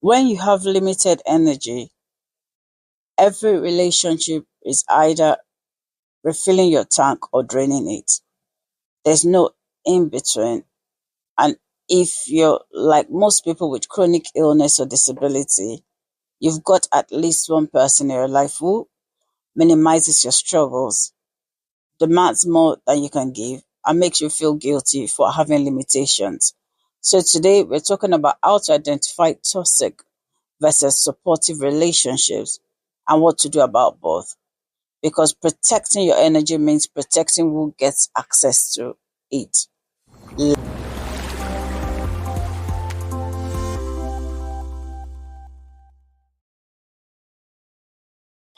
When you have limited energy, every relationship is either refilling your tank or draining it. There's no in between. And if you're like most people with chronic illness or disability, you've got at least one person in your life who minimizes your struggles, demands more than you can give, and makes you feel guilty for having limitations. So today we're talking about how to identify toxic versus supportive relationships and what to do about both. Because protecting your energy means protecting who gets access to it.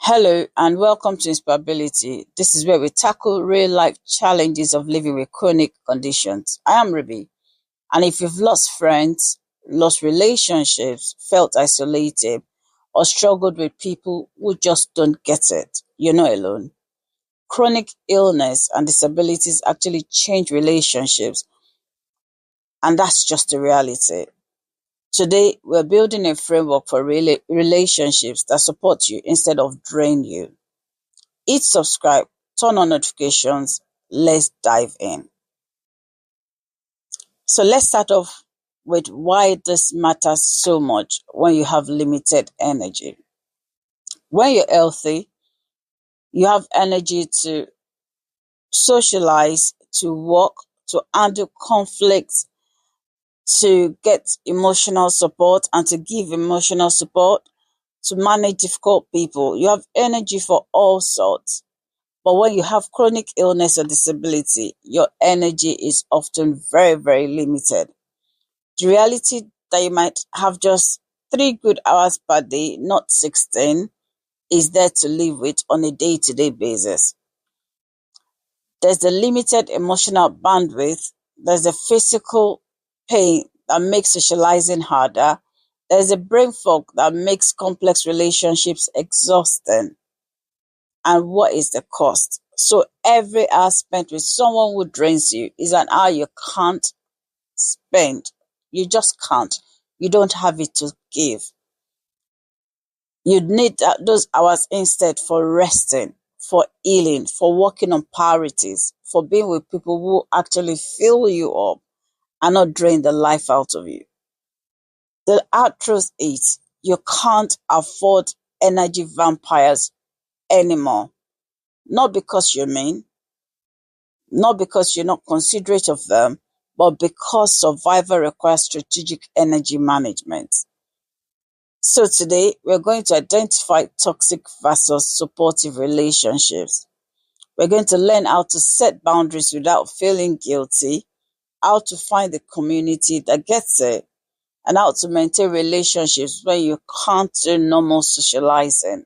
Hello and welcome to InspireAbility. This is where we tackle real life challenges of living with chronic conditions. I am Ruby, and if you've lost friends, lost relationships, felt isolated, or struggled with people who just don't get it, you're not alone. Chronic illness and disabilities actually change relationships, and that's just the reality. Today, we're building a framework for relationships that support you instead of drain you. Hit subscribe, turn on notifications. Let's dive in. So let's start off with why this matters so much when you have limited energy. When you're healthy, you have energy to socialize, to work, to handle conflicts, to get emotional support and to give emotional support, to manage difficult people. You have energy for all sorts. But when you have chronic illness or disability, your energy is often very, very limited. The reality that you might have just 3 good hours per day, not 16, is there to live with on a day-to-day basis. There's the limited emotional bandwidth. There's the physical pain that makes socializing harder. There's a brain fog that makes complex relationships exhausting. And what is the cost? So every hour spent with someone who drains you is an hour you can't spend. You just can't. You don't have it to give. You'd need those hours instead for resting, for healing, for working on priorities, for being with people who actually fill you up and not drain the life out of you. The hard truth is you can't afford energy vampires anymore. Not because you're mean, not because you're not considerate of them, but because survival requires strategic energy management. So today, we're going to identify toxic versus supportive relationships. We're going to learn how to set boundaries without feeling guilty, how to find the community that gets it, and how to maintain relationships when you can't do normal socializing.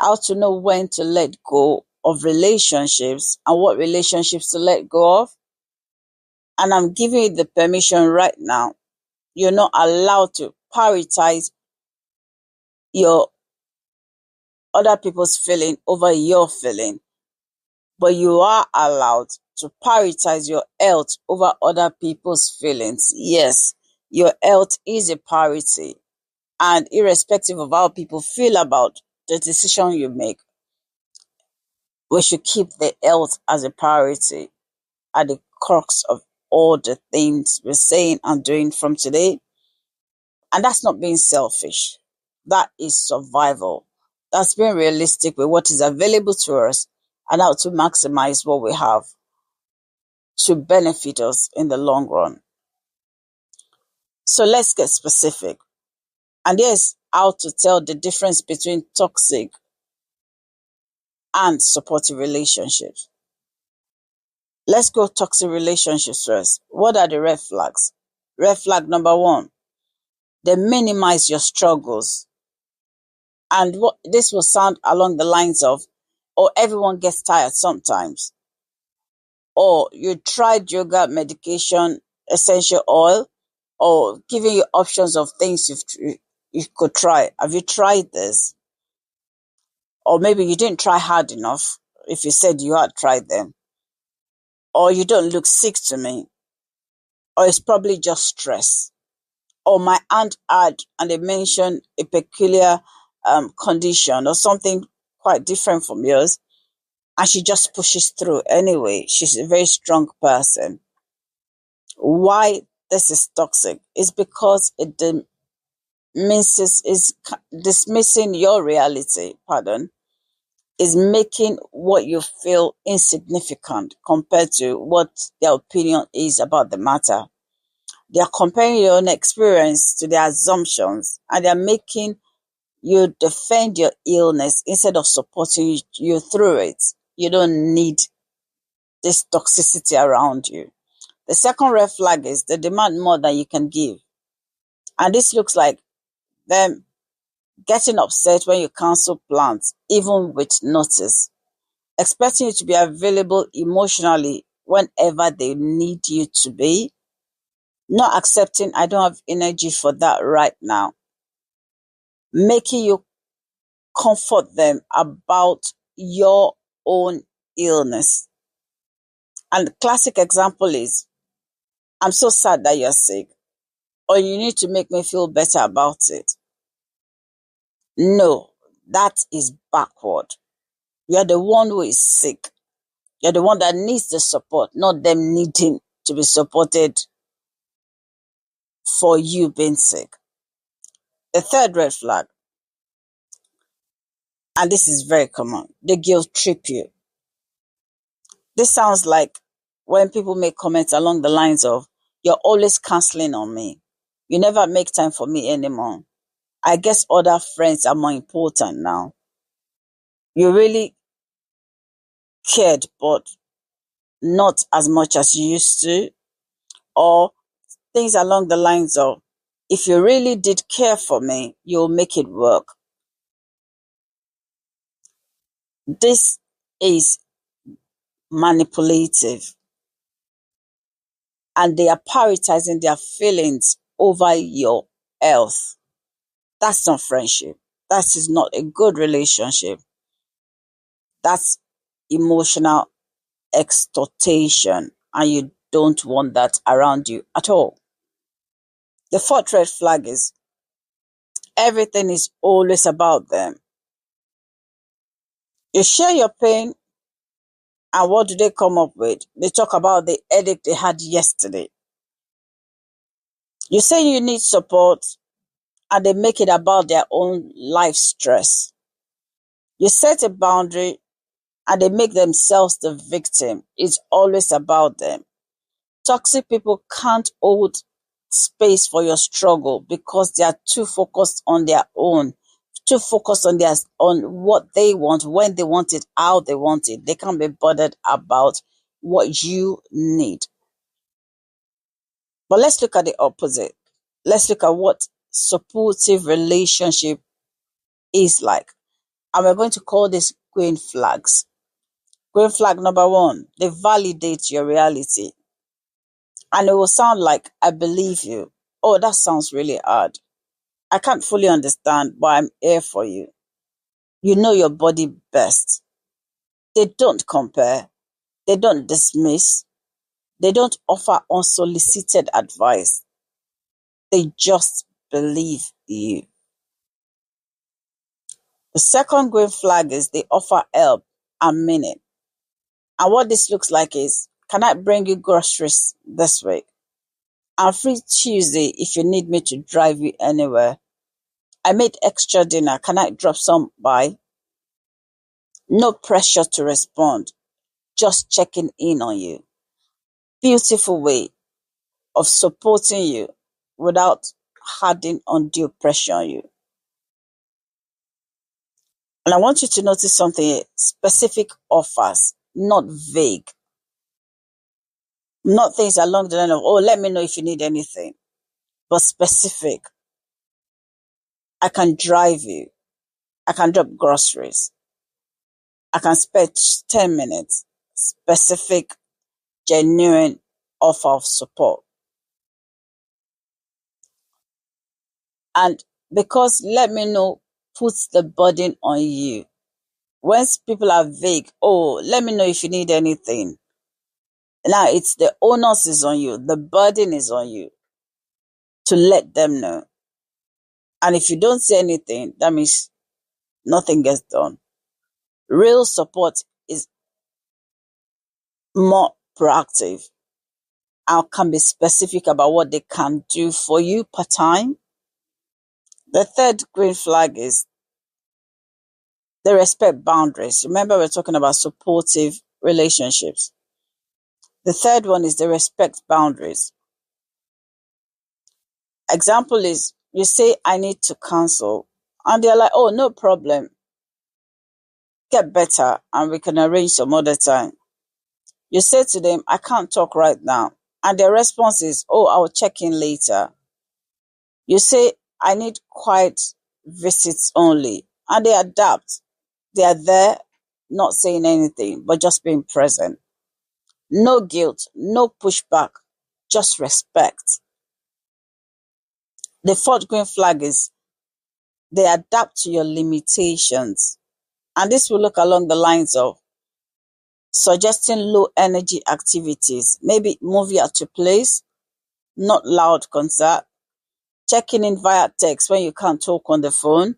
How to know when to let go of relationships and what relationships to let go of. And I'm giving you the permission right now. You're not allowed to prioritize your other people's feeling over your feeling, but you are allowed to prioritize your health over other people's feelings. Yes, your health is a priority, and irrespective of how people feel about the decision you make, we should keep the health as a priority at the crux of all the things we're saying and doing from today. And that's not being selfish. That is survival. That's being realistic with what is available to us and how to maximize what we have to benefit us in the long run. So let's get specific. And here's how to tell the difference between toxic and supportive relationships. Let's go toxic relationships first. What are the red flags? Red flag number one, they minimize your struggles. And this will sound along the lines of, oh, everyone gets tired sometimes. Or you tried yoga, medication, essential oil, or giving you options of things you could try. Have you tried this? Or maybe you didn't try hard enough if you said you had tried them. Or you don't look sick to me. Or it's probably just stress. or my aunt had, and they mentioned a peculiar condition or something quite different from yours, and she just pushes through anyway. She's a very strong person. Why this is toxic is because it is dismissing your reality, pardon, is making what you feel insignificant compared to what their opinion is about the matter. They are comparing your own experience to their assumptions, and they are making you defend your illness instead of supporting you through it. You don't need this toxicity around you. The second red flag is they demand more than you can give. And this looks like them getting upset when you cancel plans, even with notice, expecting you to be available emotionally whenever they need you to be, not accepting I don't have energy for that right now, making you comfort them about your own illness. And the classic example is, I'm so sad that you're sick, or you need to make me feel better about it. No, that is backward. You're the one who is sick. You're the one that needs the support, not them needing to be supported for you being sick. The third red flag, and this is very common, they guilt trip you. This sounds like when people make comments along the lines of, you're always canceling on me. You never make time for me anymore. I guess other friends are more important now. You really cared, but not as much as you used to. Or things along the lines of, if you really did care for me, you'll make it work. This is manipulative, and they are prioritizing their feelings over your health. That's not friendship. That is not a good relationship. That's emotional extortation, and you don't want that around you at all. The fourth red flag is everything is always about them. You share your pain, and what do they come up with? They talk about the headache they had yesterday. You say you need support, and they make it about their own life stress. You set a boundary, and they make themselves the victim. It's always about them. Toxic people can't hold space for your struggle because they are too focused on their own, too focused on what they want, when they want it, how they want it. They can't be bothered about what you need. But let's look at the opposite. Let's look at what supportive relationship is like. And we're going to call this green flags. Green flag number one, they validate your reality. And it will sound like, I believe you. Oh, that sounds really hard. I can't fully understand, but I'm here for you. You know your body best. They don't compare. They don't dismiss. They don't offer unsolicited advice. They just believe you. The second green flag is they offer help and mean it. And what this looks like is, can I bring you groceries this week? I'm free Tuesday if you need me to drive you anywhere. I made extra dinner. Can I drop some by? No pressure to respond. Just checking in on you. Beautiful way of supporting you without adding undue pressure on you. And I want you to notice something, specific offers, not vague. Not things along the line of, oh, let me know if you need anything, but specific. I can drive you. I can drop groceries. I can spend 10 minutes. Specific, genuine offer of support. And because let me know puts the burden on you. When people are vague, oh, let me know if you need anything. Now it's the onus is on you. The burden is on you to let them know. And if you don't say anything, that means nothing gets done. Real support is more proactive and can be specific about what they can do for you per time. The third green flag is they respect boundaries. Remember, we're talking about supportive relationships. The third one is they respect boundaries. Example is you say, I need to cancel. And they're like, oh, no problem. Get better and we can arrange some other time. You say to them, I can't talk right now. And their response is, oh, I'll check in later. You say, I need quiet visits only. And they adapt. They are there, not saying anything, but just being present. No guilt, no pushback, just respect. The fourth green flag is they adapt to your limitations. And this will look along the lines of suggesting low energy activities, maybe movie at your place, not loud concert, checking in via text when you can't talk on the phone,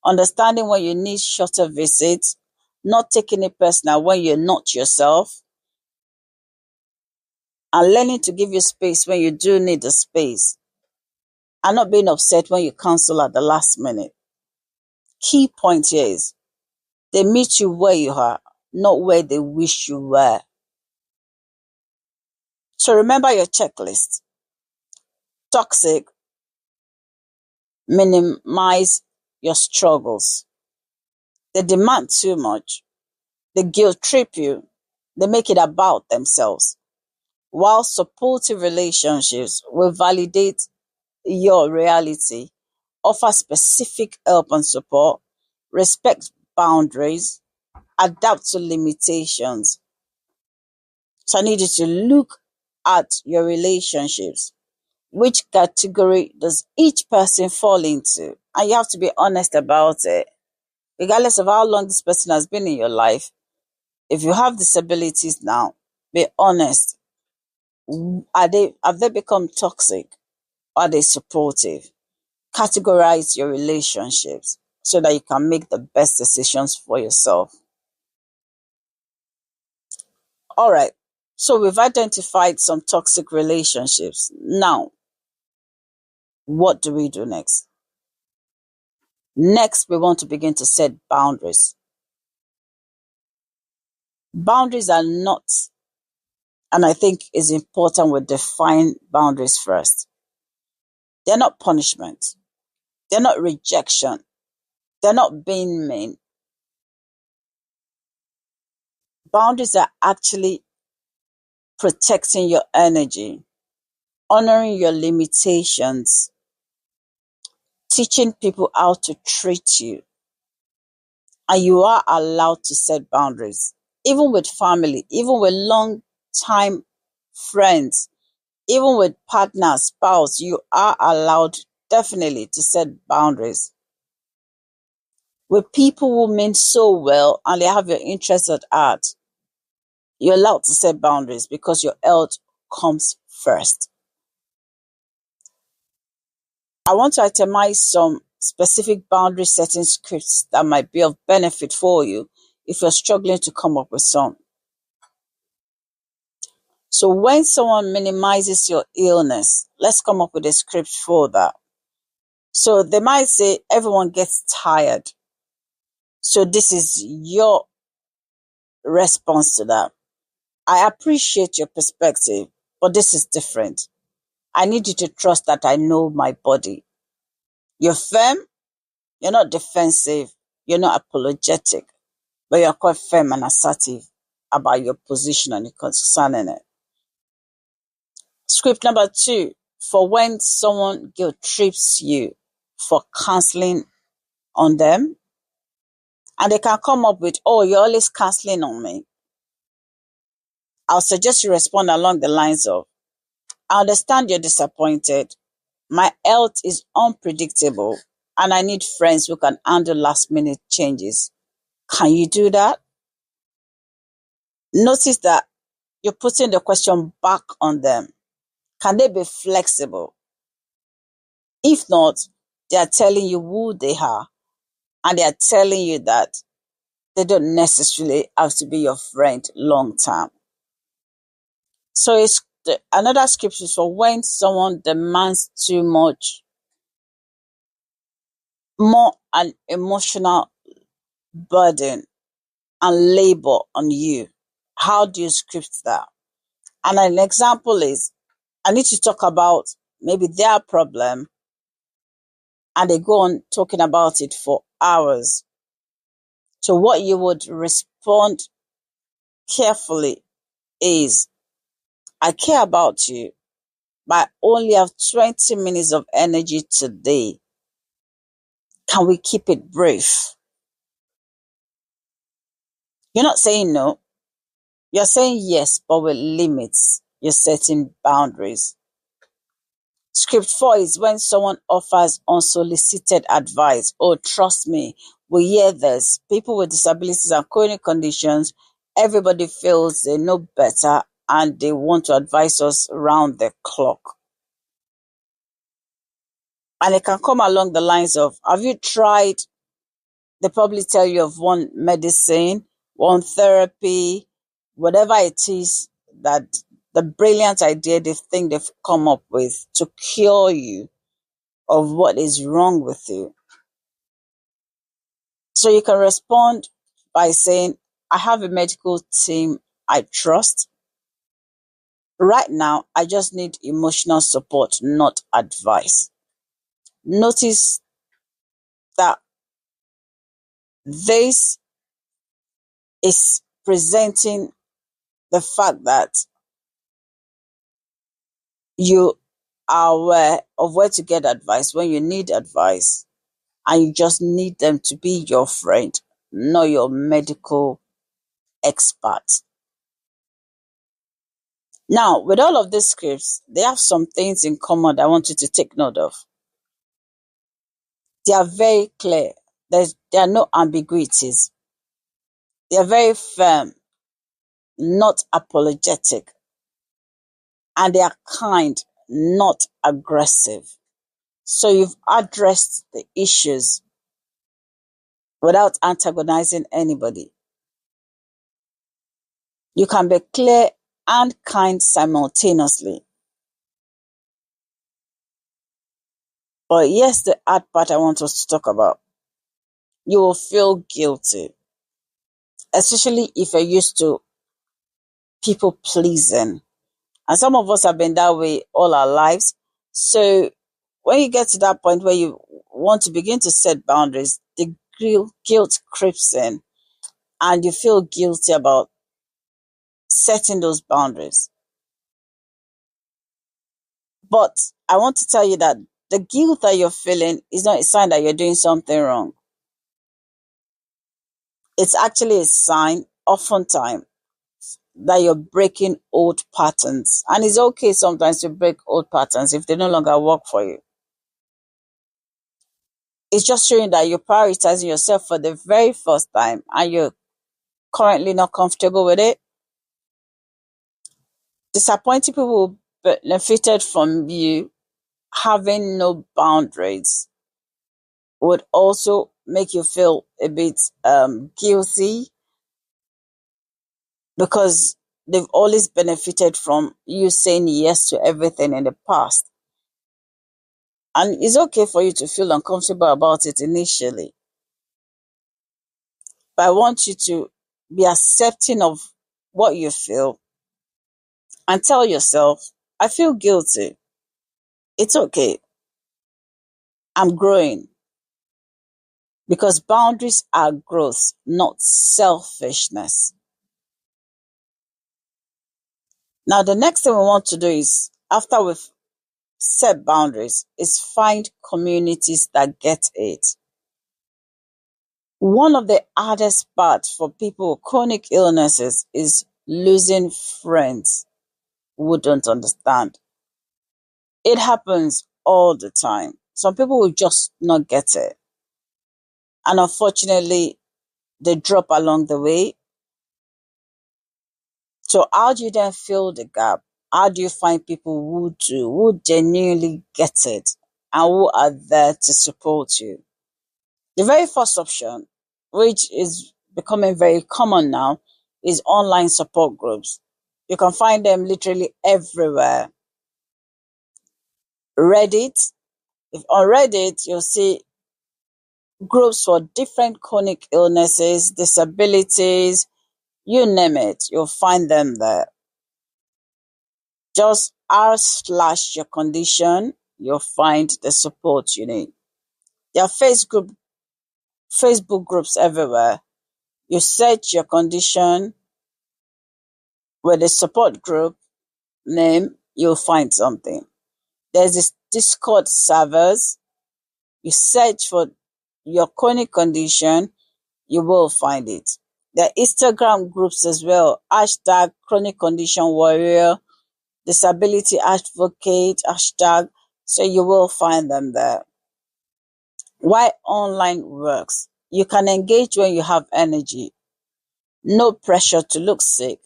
understanding when you need shorter visits, not taking it personal when you're not yourself, and learning to give you space when you do need the space, and not being upset when you cancel at the last minute. Key point here is they meet you where you are, not where they wish you were. So remember your checklist. Toxic, minimize your struggles. They demand too much. They guilt trip you. They make it about themselves. While supportive relationships will validate your reality, offer specific help and support, respect boundaries, adapt to limitations. So I need you to look at your relationships. Which category does each person fall into? And you have to be honest about it. Regardless of how long this person has been in your life, if you have disabilities now, be honest. Have they become toxic? Are they supportive? Categorize your relationships so that you can make the best decisions for yourself. All right. So we've identified some toxic relationships. Now, what do we do next? Next, we want to begin to set boundaries. Boundaries are not, and I think it's important we define boundaries first. They're not punishment. They're not rejection. They're not being mean. Boundaries are actually protecting your energy, honoring your limitations, teaching people how to treat you. And you are allowed to set boundaries, even with family, even with long time friends, even with partner, spouse. You are allowed definitely to set boundaries. With people who mean so well and they have your interests at heart, you're allowed to set boundaries because your health comes first. I want to itemize some specific boundary setting scripts that might be of benefit for you if you're struggling to come up with some. So when someone minimizes your illness, let's come up with a script for that. So they might say everyone gets tired. So this is your response to that. I appreciate your perspective, but this is different. I need you to trust that I know my body. You're firm, you're not defensive, you're not apologetic, but you're quite firm and assertive about your position and concerning it. Script number 2, for when someone guilt trips you for canceling on them, and they can come up with, oh, you're always canceling on me. I'll suggest you respond along the lines of, I understand you're disappointed. My health is unpredictable and I need friends who can handle last minute changes. Can you do that? Notice that you're putting the question back on them. Can they be flexible? If not, they are telling you who they are, and they are telling you that they don't necessarily have to be your friend long term. So another scripture for when someone demands too much, more an emotional burden and labor on you. How do you script that? And an example is, I need to talk about maybe their problem, and they go on talking about it for hours. So what you would respond carefully is, I care about you, but I only have 20 minutes of energy today. Can we keep it brief? You're not saying no. You're saying yes, but with limits. You're setting boundaries. Script 4 is when someone offers unsolicited advice. Oh, trust me, we hear this. People with disabilities and chronic conditions, everybody feels they know better and they want to advise us around the clock. And it can come along the lines of, have you tried? They probably tell you of one medicine, one therapy, whatever it is, that the brilliant idea they think they've come up with to cure you of what is wrong with you. So you can respond by saying, I have a medical team I trust. Right now, I just need emotional support, not advice. Notice that this is presenting the fact that you are aware of where to get advice when you need advice, and you just need them to be your friend, not your medical expert. Now, with all of these scripts, they have some things in common that I want you to take note of. They are very clear. There are no ambiguities. They are very firm, not apologetic, and they are kind, not aggressive. So you've addressed the issues without antagonizing anybody. You can be clear and kind simultaneously. But here's the hard part I want us to talk about. You will feel guilty, especially if you're used to people pleasing. And some of us have been that way all our lives. So when you get to that point where you want to begin to set boundaries, the guilt creeps in and you feel guilty about setting those boundaries. But I want to tell you that the guilt that you're feeling is not a sign that you're doing something wrong. It's actually a sign, oftentimes, that you're breaking old patterns. And it's okay sometimes to break old patterns if they no longer work for you. It's just showing that you're prioritizing yourself for the very first time and you're currently not comfortable with it. Disappointing people benefited from you having no boundaries would also make you feel a bit guilty, because they've always benefited from you saying yes to everything in the past. And it's okay for you to feel uncomfortable about it initially. But I want you to be accepting of what you feel and tell yourself, I feel guilty. It's okay. I'm growing. Because boundaries are growth, not selfishness. Now, the next thing we want to do is, after we've set boundaries, is find communities that get it. One of the hardest parts for people with chronic illnesses is losing friends who don't understand. It happens all the time. Some people will just not get it. And unfortunately, they drop along the way. So how do you then fill the gap? How do you find people who do, who genuinely get it and who are there to support you. The very first option, which is becoming very common now, is online support groups. You can find them literally everywhere. Reddit, if on Reddit, you'll see groups for different chronic illnesses, disabilities, you name it, you'll find them there. Just r/your condition, you'll find the support you need. There are Facebook groups everywhere. You search your condition with the support group name, you'll find something. There's this Discord servers. You search for your chronic condition, you will find it. There are Instagram groups as well. Hashtag chronic condition warrior, disability advocate, hashtag. So you will find them there. Why online works? You can engage when you have energy. No pressure to look sick.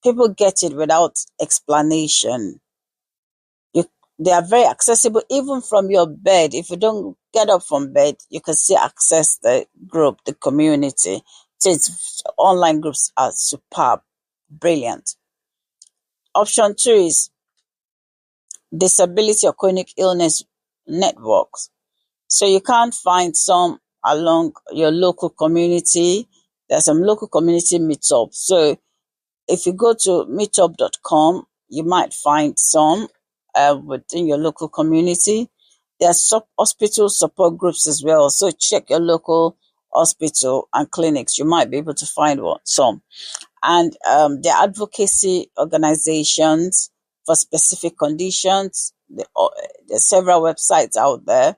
People get it without explanation. They are very accessible even from your bed. If you don't get up from bed, you can still access the group, the community. So online groups are superb, brilliant. Option 2 is disability or chronic illness networks. So you can't find some along your local community. There's some local community meetups. So if you go to meetup.com, you might find some within your local community. There are hospital support groups as well. So check your local hospital and clinics. You might be able to find some. And there are advocacy organizations for specific conditions. There are several websites out there.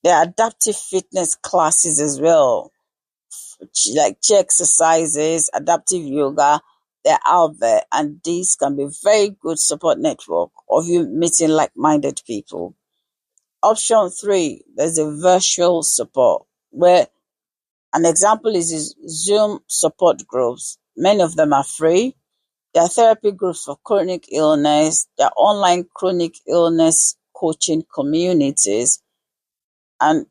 There are adaptive fitness classes as well, like chair exercises, adaptive yoga. They're out there, and these can be very good support network of you meeting like-minded people. Option 3, there's a virtual support, where an example is Zoom support groups. Many of them are free. There are therapy groups for chronic illness. There are online chronic illness coaching communities. And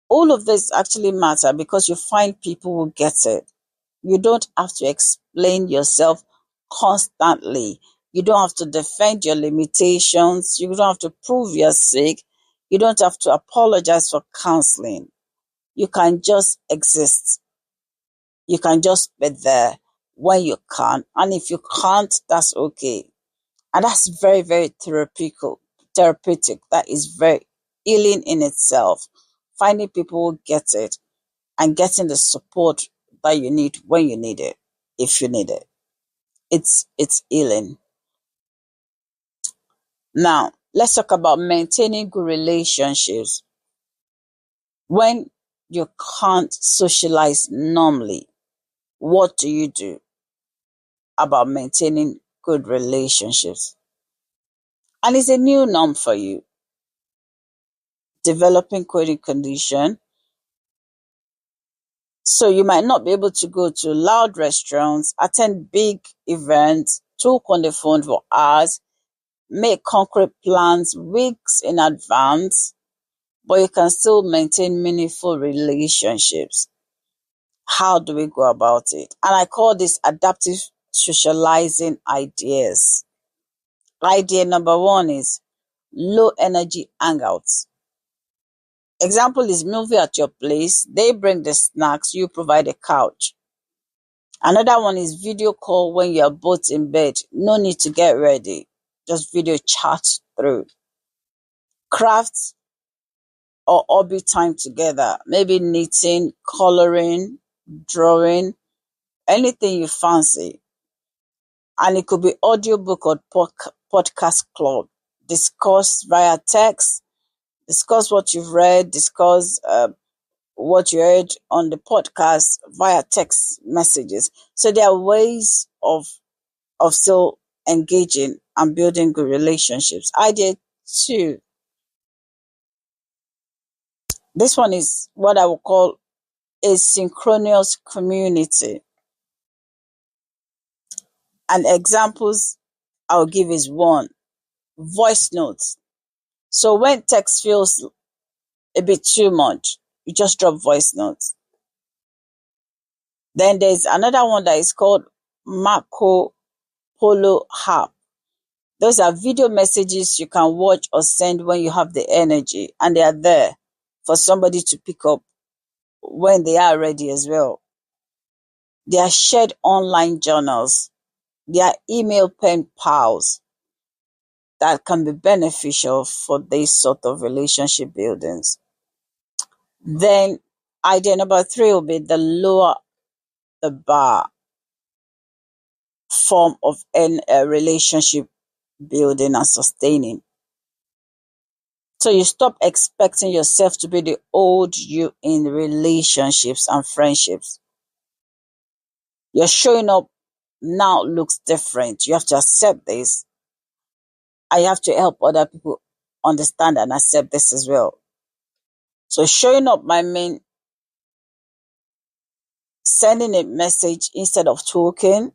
all of this actually matter because you find people who get it. You don't have to explain yourself constantly. You don't have to defend your limitations. You don't have to prove you're sick. You don't have to apologize for counseling. You can just exist. You can just be there when you can. And if you can't, that's okay. And that's very, very therapeutic. That is very healing in itself. Finding people who get it and getting the support that you need when you need it, if you need it. It's healing. Now, let's talk about maintaining good relationships. When you can't socialize normally, what do you do about maintaining good relationships? And it's a new norm for you. Developing chronic condition. So you might not be able to go to loud restaurants, attend big events, talk on the phone for hours, make concrete plans weeks in advance, but you can still maintain meaningful relationships. How do we go about it? And I call this adaptive socializing ideas. Idea number 1 is low energy hangouts. Example is movie at your place. They bring the snacks, you provide a couch. Another one is video call when you're both in bed. No need to get ready. Just video chat through. Crafts or hobby time together. Maybe knitting, coloring, drawing, anything you fancy. And it could be audiobook or podcast club. Discuss via text. Discuss what you've read. Discuss what you heard on the podcast via text messages. So there are ways of still engaging and building good relationships. Idea 2. This one is what I would call a synchronous community. And examples I'll give is 1, voice notes. So when text feels a bit too much, you just drop voice notes. Then there's another one that is called Marco Polo app. Those are video messages you can watch or send when you have the energy, and they are there for somebody to pick up when they are ready as well. They are shared online journals. They are email pen pals that can be beneficial for this sort of relationship buildings. Then idea number 3 will be the lower the bar form of a relationship building and sustaining. So you stop expecting yourself to be the old you in relationships and friendships. Your showing up now looks different. You have to accept this. I have to help other people understand and accept this as well. So showing up might mean sending a message instead of talking,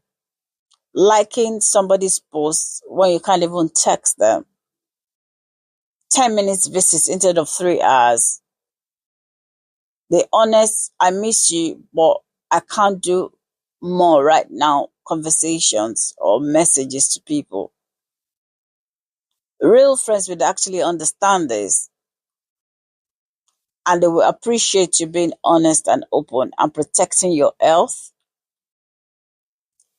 liking somebody's post when you can't even text them, 10 minutes visits instead of 3 hours. The honest, I miss you, but I can't do more right now conversations or messages to people. Real friends would actually understand this, and they will appreciate you being honest and open and protecting your health.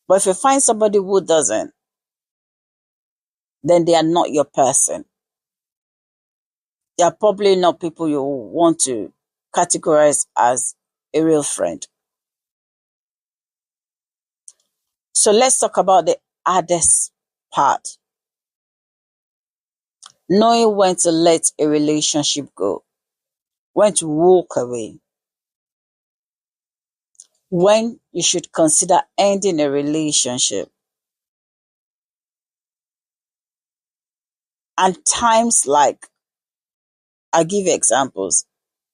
But if you find somebody who doesn't, then they are not your person. They are probably not people you want to categorize as a real friend. So let's talk about the hardest part. Knowing when to let a relationship go, when to walk away, when you should consider ending a relationship, and times like, I'll give you examples,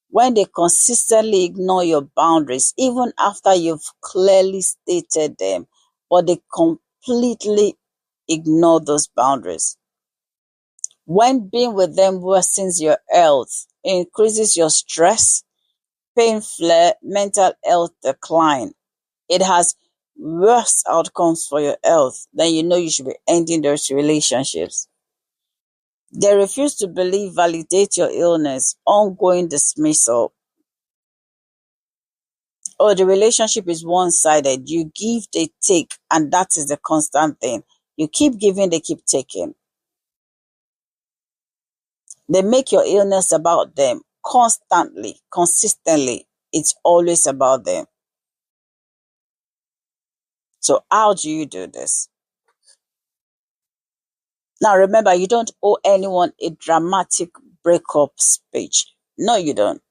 when they consistently ignore your boundaries, even after you've clearly stated them, but they completely ignore those boundaries. When being with them worsens your health, increases your stress, pain flare, mental health decline, it has worse outcomes for your health, then you know you should be ending those relationships. They refuse to believe, validate your illness, ongoing dismissal. Oh, the relationship is one-sided. You give, they take, and that is the constant thing. You keep giving, they keep taking. They make your illness about them constantly, consistently. It's always about them. So how do you do this? Now remember, you don't owe anyone a dramatic breakup speech. No, you don't.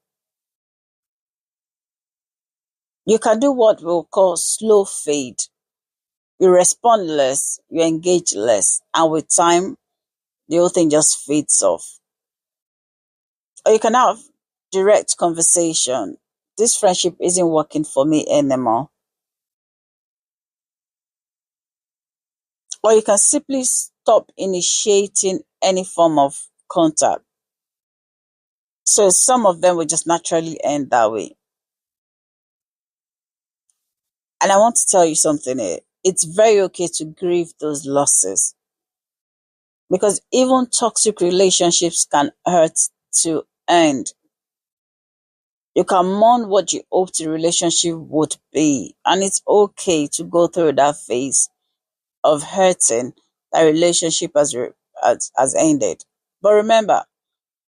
You can do what we'll call slow fade. You respond less, you engage less, and with time, the whole thing just fades off. Or you can have direct conversation. This friendship isn't working for me anymore. Or you can simply stop initiating any form of contact. So some of them will just naturally end that way. And I want to tell you something here. It's very okay to grieve those losses, because even toxic relationships can hurt to end. You can mourn what you hoped the relationship would be, and it's okay to go through that phase of hurting that relationship has ended. But remember,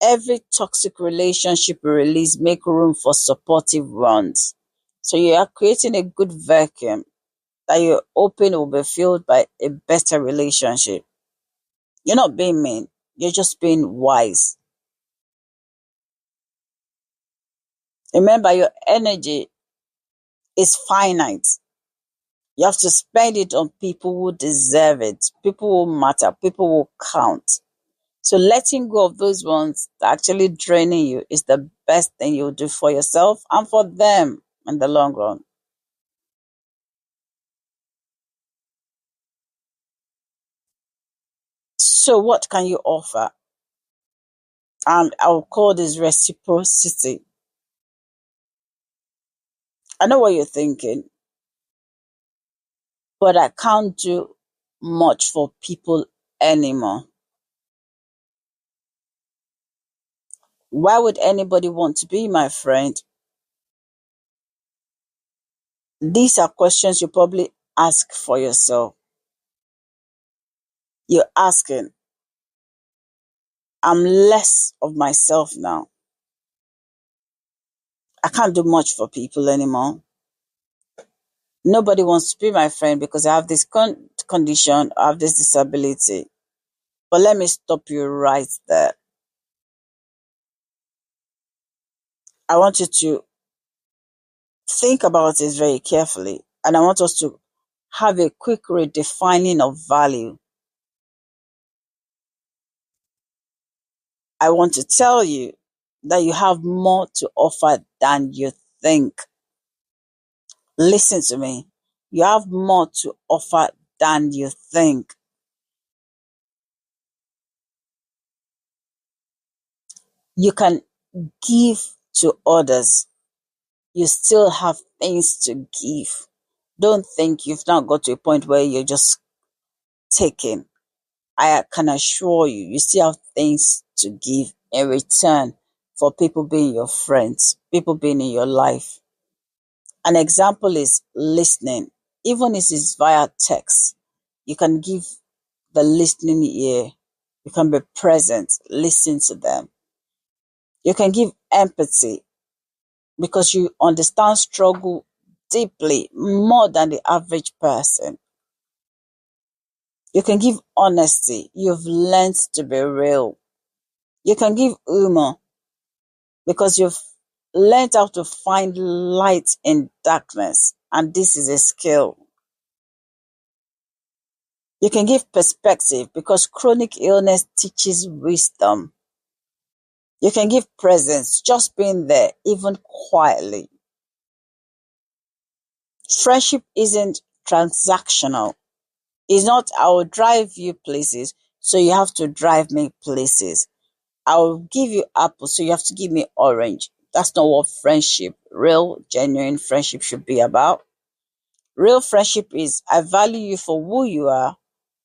every toxic relationship you release make room for supportive ones. So you are creating a good vacuum that you're hoping will be filled by a better relationship. You're not being mean, you're just being wise. Remember, your energy is finite. You have to spend it on people who deserve it, people who matter, people who count. So letting go of those ones that are actually draining you is the best thing you'll do for yourself and for them in the long run. So what can you offer? And I'll call this reciprocity. I know what you're thinking, but I can't do much for people anymore. Why would anybody want to be my friend? These are questions you probably ask for yourself. You're asking, I'm less of myself now. I can't do much for people anymore. Nobody wants to be my friend because I have this condition, I have this disability. But let me stop you right there. I want you to think about it very carefully. And I want us to have a quick redefining of value. I want to tell you that you have more to offer than you think. Listen to me. You have more to offer than you think. You can give to others. You still have things to give. Don't think you've not got to a point where you're just taking. I can assure you, you still have things to give in return for people being your friends, people being in your life. An example is listening. Even if it's via text, you can give the listening ear. You can be present, listen to them. You can give empathy because you understand struggle deeply more than the average person. You can give honesty. You've learned to be real. You can give humor because you've learned how to find light in darkness, and this is a skill. You can give perspective because chronic illness teaches wisdom. You can give presence, just being there, even quietly. Friendship isn't transactional. It's not, I will drive you places, so you have to drive me places. I will give you apple, so you have to give me orange. That's not what friendship, real, genuine friendship should be about. Real friendship is, I value you for who you are,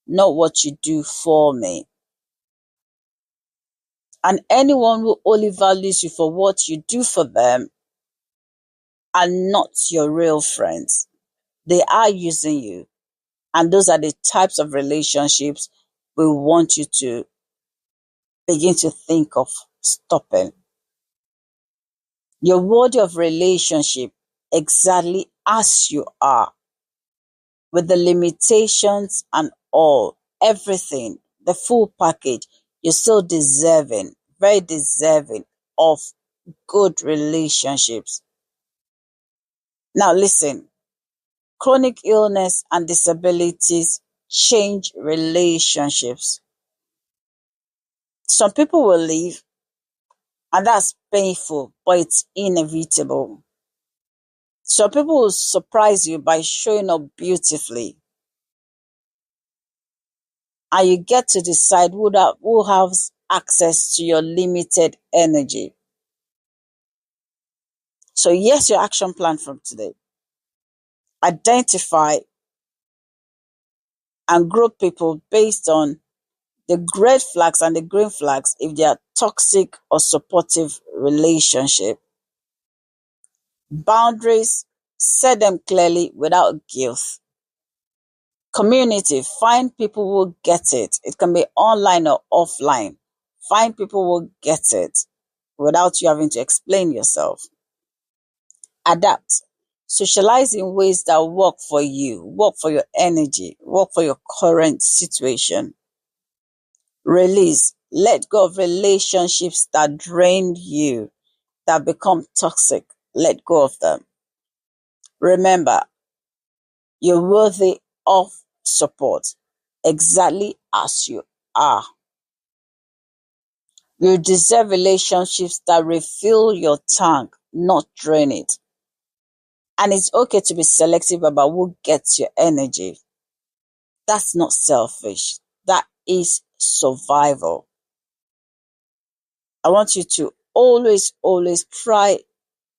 not what you do for me. And anyone who only values you for what you do for them are not your real friends. They are using you. And those are the types of relationships we want you to begin to think of stopping. You're worthy of relationship exactly as you are, with the limitations and all, everything, the full package. You're still deserving, very deserving of good relationships. Now listen, chronic illness and disabilities change relationships. Some people will leave, and that's painful, but it's inevitable. Some people will surprise you by showing up beautifully, and you get to decide who has access to your limited energy. So here's your action plan from today. Identify and group people based on the red flags and the green flags if they are toxic or supportive relationship. Boundaries, set them clearly without guilt. Community, find people who get it. It can be online or offline. Find people who get it without you having to explain yourself. Adapt. Socialize in ways that work for you, work for your energy, work for your current situation. Release. Let go of relationships that drain you, that become toxic. Let go of them. Remember, you're worthy of support exactly as you are. You deserve relationships that refill your tank, not drain it. And it's okay to be selective about who gets your energy. That's not selfish. That is survival. I want you to always, always try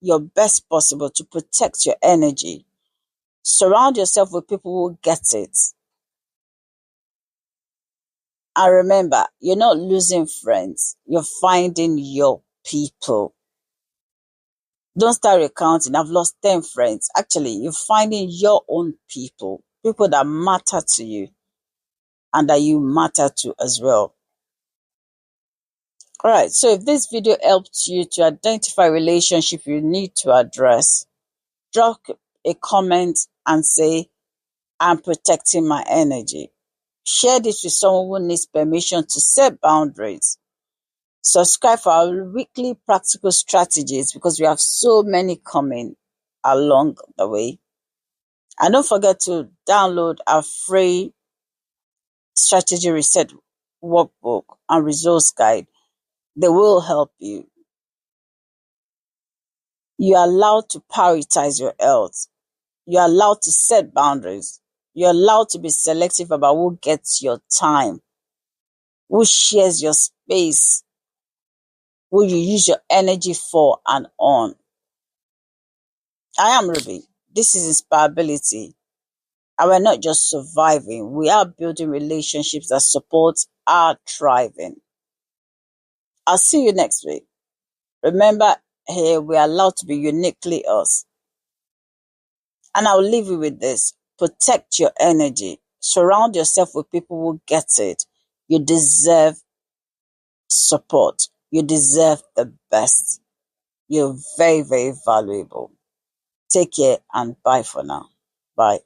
your best possible to protect your energy. Surround yourself with people who get it. And remember, you're not losing friends. You're finding your people. Don't start recounting, I've lost 10 friends. Actually, you're finding your own people, people that matter to you and that you matter to as well. All right, so if this video helped you to identify relationship you need to address, drop a comment and say, I'm protecting my energy. Share this with someone who needs permission to set boundaries. Subscribe for our weekly practical strategies because we have so many coming along the way. And don't forget to download our free strategy reset workbook and resource guide. They will help you. You are allowed to prioritize your health. You are allowed to set boundaries. You're allowed to be selective about who gets your time, who shares your space, who you use your energy for and on. I am Ruby. This is InspireAbility. And we're not just surviving, we are building relationships that support our thriving. I'll see you next week. Remember, here we are allowed to be uniquely us. And I'll leave you with this. Protect your energy. Surround yourself with people who get it. You deserve support. You deserve the best. You're very, very valuable. Take care and bye for now. Bye.